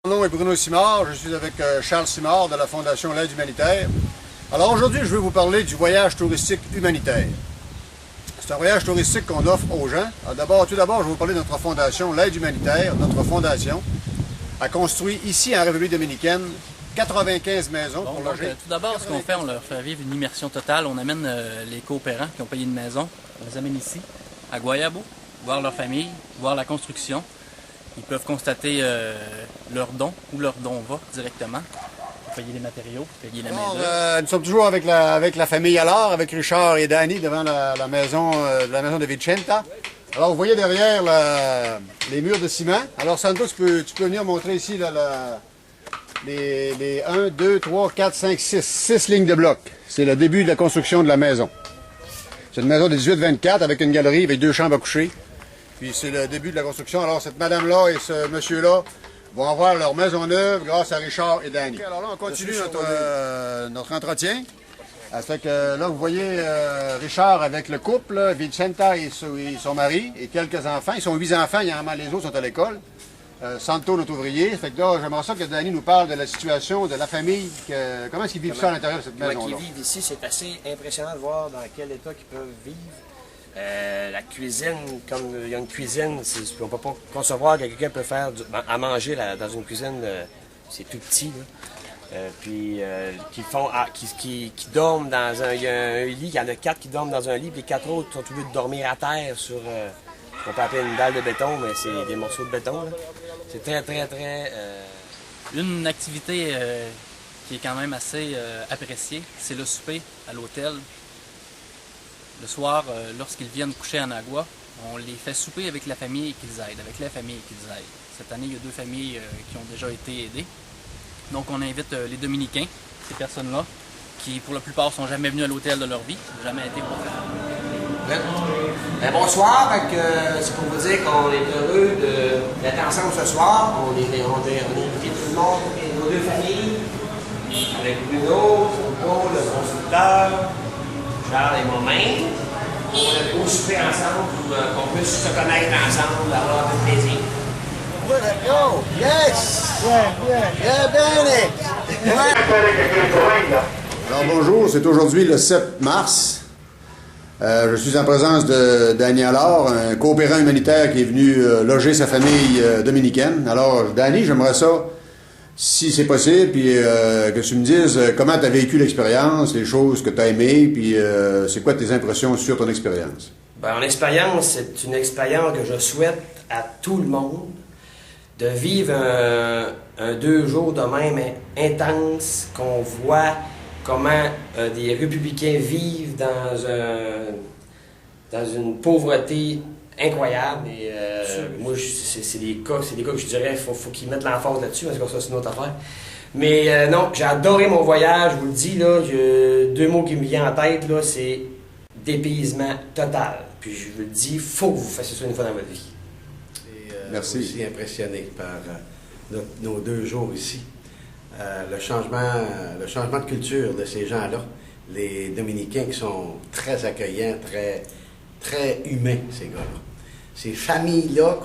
Mon nom est Bruno Simard, je suis avec Charles Simard de la Fondation L'Aide humanitaire. Alors aujourd'hui, je vais vous parler du voyage touristique humanitaire. C'est un voyage touristique qu'on offre aux gens. Tout d'abord, je vais vous parler de notre fondation L'Aide humanitaire. Notre fondation a construit ici en République dominicaine 95 maisons pour loger. Tout d'abord, ce qu'on fait, on leur fait vivre une immersion totale. On amène les coopérants qui ont payé une maison, on les amène ici, à Guayabo, voir leur famille, voir la construction. Ils peuvent constater leur don, où leur don va directement. Payer les matériaux, payer la main-d'œuvre. Nous sommes toujours avec la famille Allard, avec Richard et Danny devant la maison de Vicenta. Alors vous voyez derrière les murs de ciment. Alors Santo, tu peux venir montrer ici les 1, 2, 3, 4, 5, 6 lignes de blocs. C'est le début de la construction de la maison. C'est une maison de 18-24 avec une galerie avec 2 chambres à coucher. Puis c'est le début de la construction. Alors cette madame-là et ce monsieur-là vont avoir leur maison neuve grâce à Richard et Danny. Alors là, on continue notre entretien. Ça fait que là, vous voyez Richard avec le couple, Vicenta et son mari, et quelques enfants. Ils sont 8 enfants, les autres sont à l'école. Santo, notre ouvrier. Ça fait que là, j'aimerais ça que Danny nous parle de la situation de la famille. Comment est-ce qu'ils vivent ça à l'intérieur de cette maison-là? Comment ils vivent ici, c'est assez impressionnant de voir dans quel état ils peuvent vivre. La cuisine, comme il y a une cuisine, on ne peut pas concevoir que quelqu'un peut faire à manger dans une cuisine, c'est tout petit. Puis qui dorment dans il y a un lit, il y en a 4 qui dorment dans un lit, puis les 4 autres sont obligés de dormir à terre sur ce qu'on peut appeler une dalle de béton, mais c'est des morceaux de béton. C'est très... Une activité qui est quand même assez appréciée, c'est le souper à l'hôtel. Le soir, lorsqu'ils viennent coucher en Agua, on les fait souper avec la famille qu'ils aident, Cette année, il y a 2 familles qui ont déjà été aidées. Donc, on invite les Dominicains, ces personnes-là, qui pour la plupart sont jamais venus à l'hôtel de leur vie, jamais été pour faire. Bonsoir, c'est pour vous dire qu'on est heureux d'être ensemble ce soir. On est invité tout le monde, et nos 2 familles, avec Bruno, le constructeur, Charles et moi-même, pour souper ensemble, pour qu'on puisse se connaître ensemble, avoir du plaisir. Oh, yes! Yeah, Danny! Alors bonjour, c'est aujourd'hui le 7 mars. Je suis en présence de Danny Allard, un coopérant humanitaire qui est venu loger sa famille dominicaine. Alors, Danny, j'aimerais ça, si c'est possible, puis que tu me dises comment tu as vécu l'expérience, les choses que tu as aimées, puis c'est quoi tes impressions sur ton expérience? Mon expérience, c'est une expérience que je souhaite à tout le monde, de vivre un 2 jours de même intense, qu'on voit comment des républicains vivent dans une pauvreté incroyable. Et moi, c'est des cas que je dirais qu'il faut qu'ils mettent l'emphase là-dessus, parce que ça, c'est une autre affaire. Mais non, j'ai adoré mon voyage, je vous le dis, là, 2 mots qui me viennent en tête, là, c'est dépaysement total. Puis je vous le dis, il faut que vous fassiez ça une fois dans votre vie. Merci. Aussi impressionné par nos 2 jours ici. Le changement de culture de ces gens-là, les Dominicains qui sont très accueillants, très humains, ces gars-là. Ces familles-là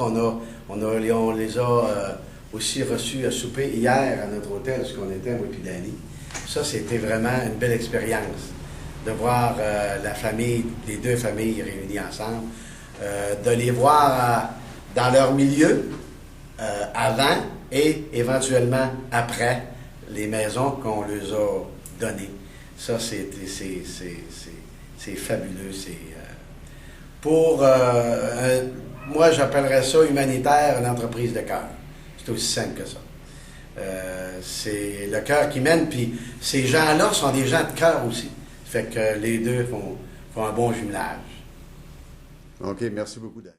on les a aussi reçues à souper hier à notre hôtel, ce qu'on était, moi et Danny. Ça, c'était vraiment une belle expérience de voir la famille, les 2 familles réunies ensemble, de les voir dans leur milieu, avant et éventuellement après les maisons qu'on leur a données. Ça, c'est fabuleux. Moi, j'appellerais ça humanitaire, une entreprise de cœur. C'est aussi simple que ça. C'est le cœur qui mène, puis ces gens-là sont des gens de cœur aussi. Fait que les 2 font un bon jumelage. OK, merci beaucoup, Dan.